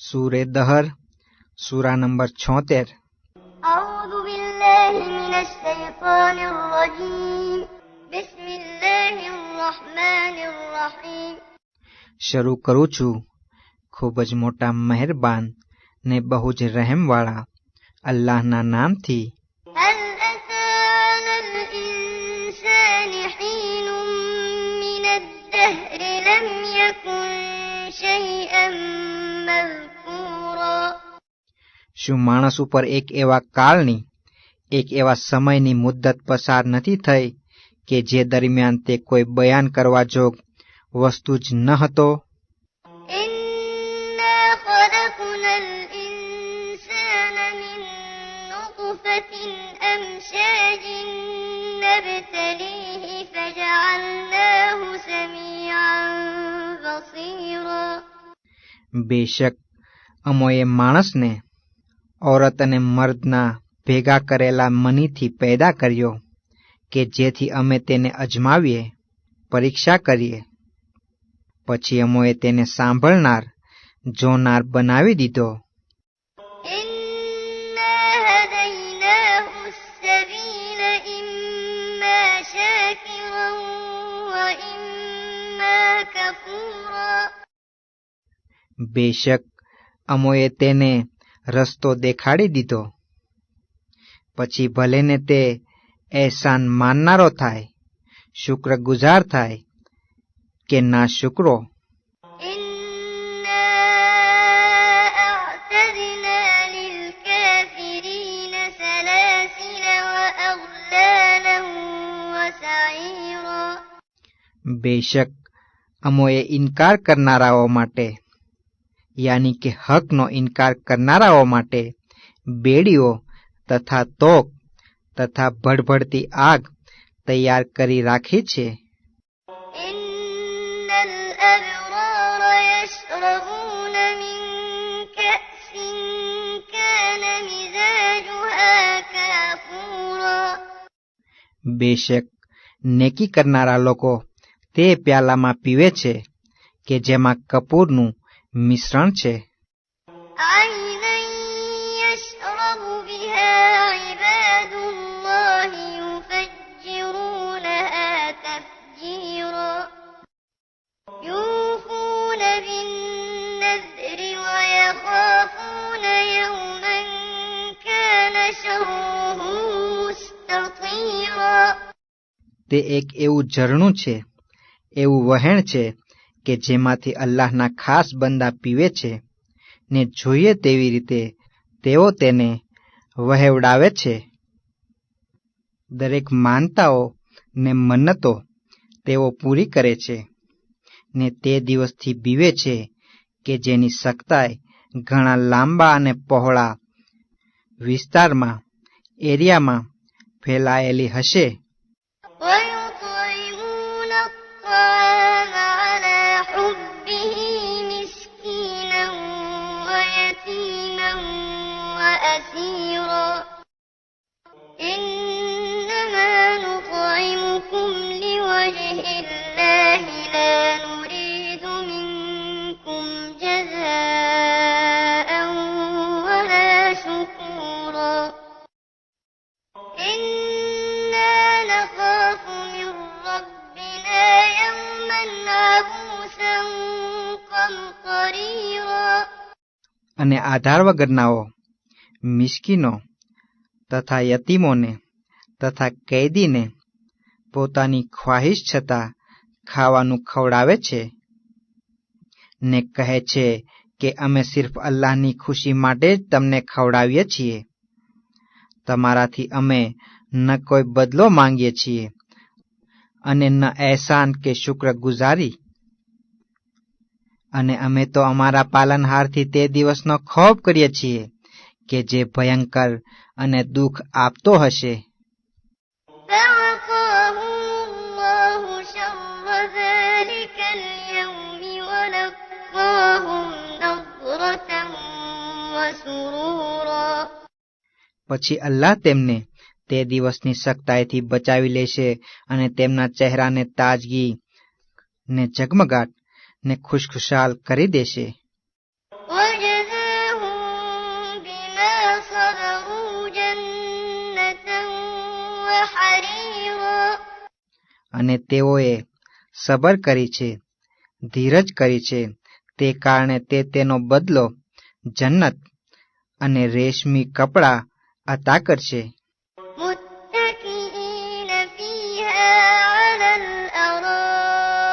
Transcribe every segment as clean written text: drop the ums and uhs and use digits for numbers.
सूरे दहर सूरा नंबर 76। أعوذ بالله من الشيطان الرجيم بسم الله الرحمن الرحيم શરૂ કરું છું ખૂબ જ મોટા મહેરબાન ને બહુ જ રહેમવાળા અલ્લાહના નામથી। هل أتى على الإنسان حين من الدهر لم يكن شيئا مذكورا શું માણસ ઉપર એક એવા કાળની એક એવા સમયની મુદ્દત પસાર નથી થઈ કે જે દરમિયાન તે કોઈ બયાન કરવા જોગ વસ્તુ જ ન હતો। إنا خلقنا الإنسان من نطفة أمشاج نبتليه فجعلناه سميعا بصيرا બેશક અમોએ માણસને ઔરત અને મર્દના ભેગા કરેલા મનીથી પેદા કર્યો કે જેથી અમે તેને અજમાવીએ, પરીક્ષા કરીએ। પછી અમોએ તેને સાંભળનાર, જોનાર બનાવી દીધો। إنا هديناه السبيل إما شاكرا وإما كفورا બેશક અમોએ તેને રસ્તો દેખાડી દીધો, પછી ભલે ને તે એહસાન માનનારો થાય, શુક્રગુજાર થાય કે ના શુક્રો। إنا أعتدنا للكافرين سلاسل وأغلالا وسعيرا બેશક અમોએ ઇનકાર કરનારાઓ માટે યાની કે હકનો ઇનકાર કરનારાઓ માટે બેડીઓ તથા તોક તથા ભડભડતી આગ તૈયાર કરી રાખી છે। إن الأبرار يشربون من كأس كان مزاجها كافورا બેશક નેકી કરનારા લોકો તે પ્યાલામાં પીવે છે કે જેમાં કપૂરનું મિશ્રણ છે। عينا يشرب بها عباد الله يفجرونها تفجيرا يوفون بالنذر ويخافون يوما كان شره مستطيرا તે એક એવું ઝરણું છે, એવું વહેણ છે કે જેમાંથી અલ્લાહના ખાસ બંદા પીવે છે ને જોઈએ તેવી રીતે તેઓ તેને વહેવડાવે છે। દરેક માનતાઓ ને મન્નતો તેઓ પૂરી કરે છે ને તે દિવસથી બીવે છે કે જેની સખ્તાઈ ઘણા લાંબા અને પહોળા વિસ્તારમાં, એરિયામાં ફેલાયેલી હશે। ويطعمون الطعام على حبه مسكينا ويتيما وأسيرا إنما نطعمكم لوجه الله لا نريد منكم جزاء ولا شكورا إنا نخاف من ربنا يوما عبوسا قمطريرا અને આધાર વગરનાઓ, મિસ્કીનો તથા યતીમોને તથા કેદીને પોતાની ખ્વાહિશ છતાં ખાવાનું ખવડાવે છે ને કહે છે કે અમે સિર્ફ અલ્લાહની ખુશી માટે જ તમને ખવડાવીએ છીએ, તમારાથી અમે ન કોઈ બદલો માંગીએ છીએ અને ન એહસાન કે શુક્રગુજારી, અને અમે તો અમારા પાલનહારથી તે દિવસનો ખૌફ કરીએ છીએ કે જે ભયંકર અને દુઃખ આપતો હશે। فوقاهم الله شر ذلك اليوم ولقاهم نضرة وسرورا પછી અલ્લાહ તેમને તે દિવસની સખ્તાઈથી બચાવી લેશે અને તેમના ચહેરાને તાજગી ને ઝગમગાટ ને ખુશખુશાલ કરી દેશે। وجزاهم અને તેઓએ સબર કરી છે, ધીરજ કરી છે, તે કારણે તે તેનો બદલો જન્નત અને રેશમી કપડાં અતા કરશે. متكئين فيها على الأرائك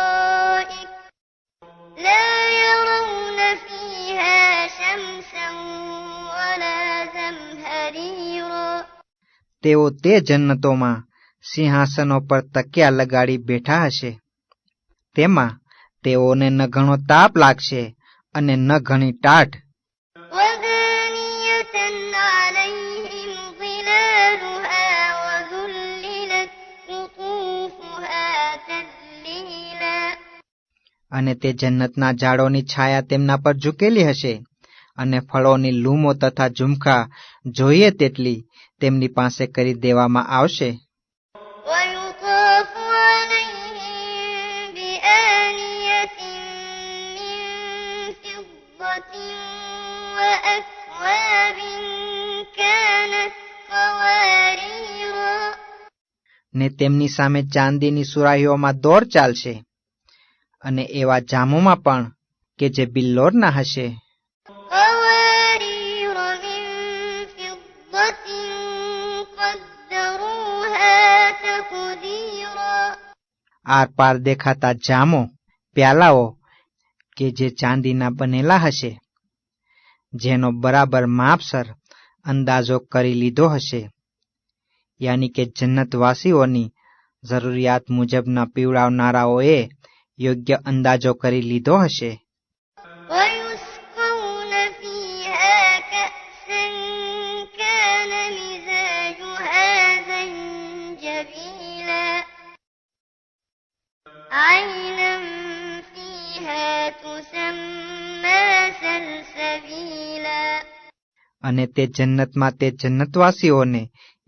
لا يرون فيها شمسا ولا زمهريرا. તેઓ તે જન્નતોમાં સિંહાસનો પર તકિયા લગાડી બેઠા હશે. તેમાં તેઓને ન ઘણો તાપ લાગશે અને ન ઘણી ટાઢ. ودانية عليهم ظلالها وذللت قطوفها تذليلا. અને તે જન્નતના ઝાડોની છાયા તેમના પર ઝૂકેલી હશે અને ફળોની લૂમો તથા ઝુમખા જોઈએ તેટલી તેમની પાસે કરી દેવામાં આવશે. ويطاف عليهم بآنية من فضة وأكواب كانت قواريرا. ને તેમની સામે ચાંદીની સુરાહીઓમાં દોર ચાલશે અને એવા જામોમાં પણ કે જે બિલ્લોરના હશે. قوارير من فضة قدروها تقديرا. આર પાર દેખાતા જામો, પ્યાલાઓ કે જે ચાંદીના બનેલા હશે, જેનો બરાબર માપસર અંદાજો કરી લીધો હશે, યાની કે જન્નતવાસીઓની જરૂરિયાત મુજબના પીવડાવનારાઓએ યોગ્ય અંદાજો કરી લીધો હશે. ويسقون فيها كأسا كان مزاجها زنجبيلا عينا فيها تسمى سلسبيلا. અને તે જન્નતમાં તે જન્નતવાસીઓને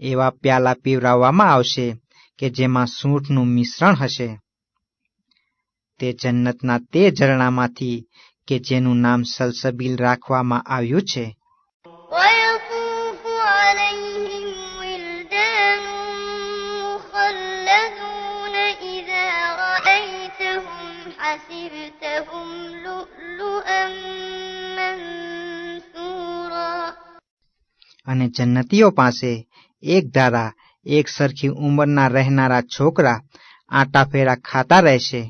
એવા પ્યાલા પીવડાવવામાં આવશે કે જેમાં સૂંઠનું મિશ્રણ હશે. તે જન્નતના તે ઝરણામાંથી કે જેનું નામ સલસબીલ રાખવામાં આવ્યું છે. ويطوف عليهم ولدان مخلدون إذا رأيتهم حسبتهم لؤلؤا منثورا. અને જન્નતીઓ પાસે એક ધારા એક સરખી ઉંમરના રહેનારા છોકરા આંટાફેરા ખાતા રહેશે.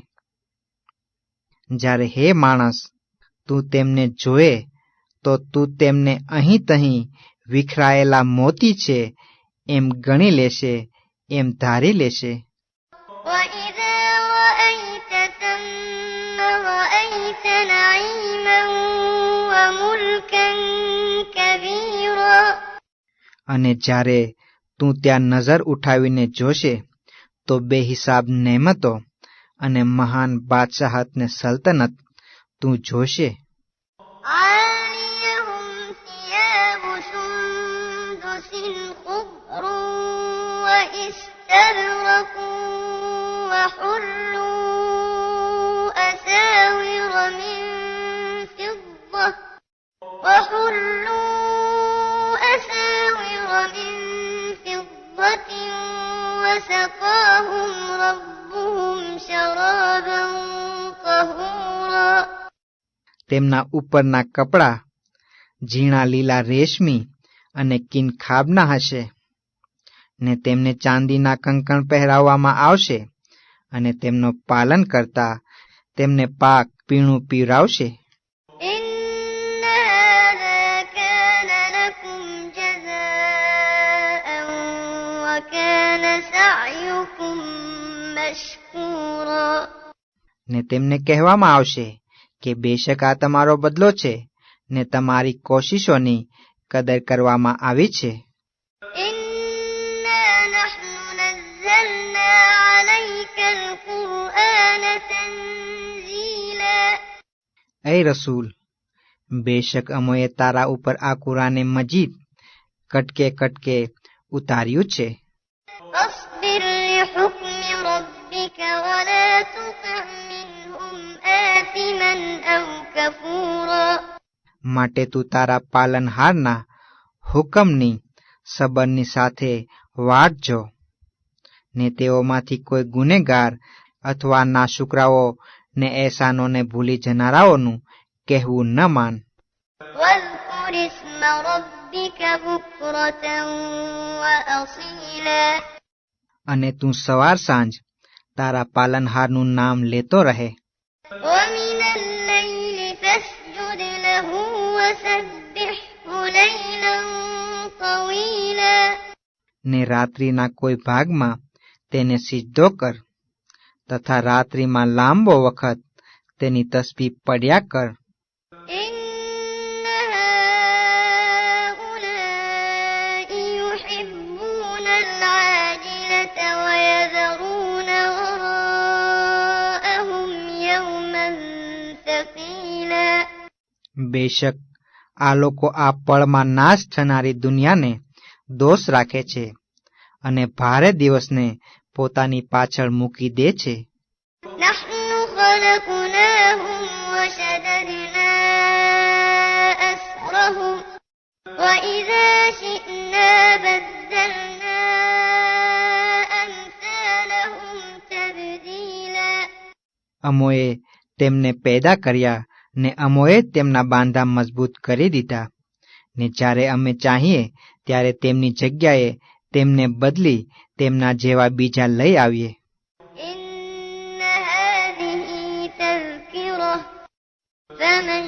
જ્યારે હે માણસ, તું તેમને જોએ તો તું તેમને અહીં તહીં વિખરાયેલા મોતી છે એમ ગણી લેશે, એમ ધારી લેશે. وإذا رأيت ثم رأيت نعيما وملكا كبيرا. અને જ્યારે તું ત્યાં નજર ઉઠાવીને જોશે તો બેહિસાબ નેમતો અને મહાન બાદશાહત ને સલ્તનત તું જોશે. عاليهم ثياب سندس خضر واستبرق وحلوا أساور من فضة وسقاهم ربهم شرابا طهورا. તેમના ઉપરના કપડા ઝીણા લીલા રેશમી અને કિનખાબના હશે, ને તેમને ચાંદીના કંકણ પહેરાવવામાં આવશે, અને તેમનો પાલન કરતા તેમને પાક પીણું પીવડાવશે. إن هذا كان لكم جزاء وكان سعيكم مشكورا. ને તેમને કહેવામાં આવશે કે બેશક આ તમારો બદલો છે ને તમારી કોશિશોની કદર કરવામાં આવી છે. إنا نحن نزلنا عليك القرآن تنزيلا. એ રસૂલ, બેશક અમોએ તારા ઉપર આ કુરાને મજીદ કટકે કટકે ઉતાર્યું છે. فاصبر لحكم ربك ولا تطع منهم آثما أو كفورا. માટે તું તારા પાલનહારના હુકમની સબરની સાથે વાટજો, ને તેઓમાંથી કોઈ ગુનેગાર અથવા નાશુકરાઓ ને એહસાનોને ભૂલી જનારાઓનું કહેવું ન માન. واذكر اسم ربك بكرة وأصيلا અને તું સવાર સાંજ તારા પાલનહારનું નામ લેતો રહે. ومن الليل فاسجد له وسبحه ليلا طويلا ને રાત્રિના કોઈ ભાગમાં તેને સિજદો કર તથા રાત્રિમાં લાંબો વખત તેની તસ્બીહ પડ્યા કર. إن هؤلاء يحبون العاجلة ويذرون وراءهم يوما ثقيلا બેશક આ લોકો આ પળમાં નાશ થનારી દુનિયાને દોષ રાખે છે અને ભારે દિવસને પોતાની પાછળ મૂકી દે છે. نحن خلقناهم وشددنا أسرهم وإذا شئنا بدلنا أمثالهم تبديلا અમોએ તેમને પેદા કર્યા ને અમોએ તેમના બાંધા મજબૂત કરી દીધા ને જ્યારે અમે ચાહીએ ત્યારે તેમની જગ્યાએ તેમને બદલી તેમના જેવા બીજા લઈ આવીએ. إن هذه تذكرة فمن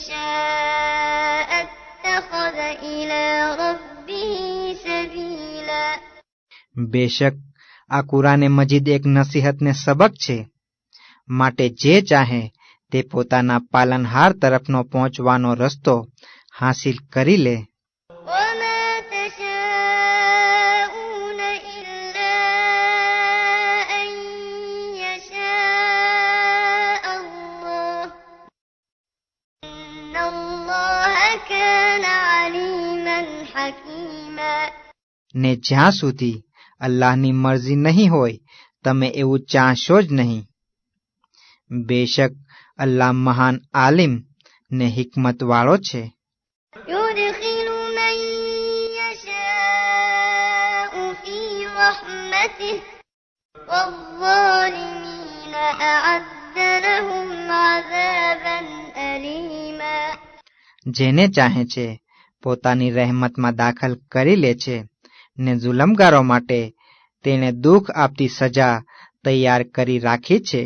شاء اتخذ إلى ربه سبيلا બેશક આ કુરાને મજીદ એક નસીહત ને સબક છે, માટે જે ચાહે તે પોતાના પાલનહાર તરફનો પહોંચવાનો રસ્તો હાંસિલ કરી લે. وما تشاءون إلا أن يشاء الله إن الله كان عليما حكيما ને જ્યાં સુધી અલ્લાહની મરજી નહીં હોય તમે એવું ચાહશો જ નહીં. બેશક અલ્લાહ મહાન આલિમ ને હિકમત વાળો છે. يدخل من يشاء في رحمته والظالمين أعد لهم عذابا أليما જેને ચાહે છે પોતાની રહેમતમાં દાખલ કરી લે છે ને જુલમગારો માટે તેણે દુઃખ આપતી સજા તૈયાર કરી રાખી છે.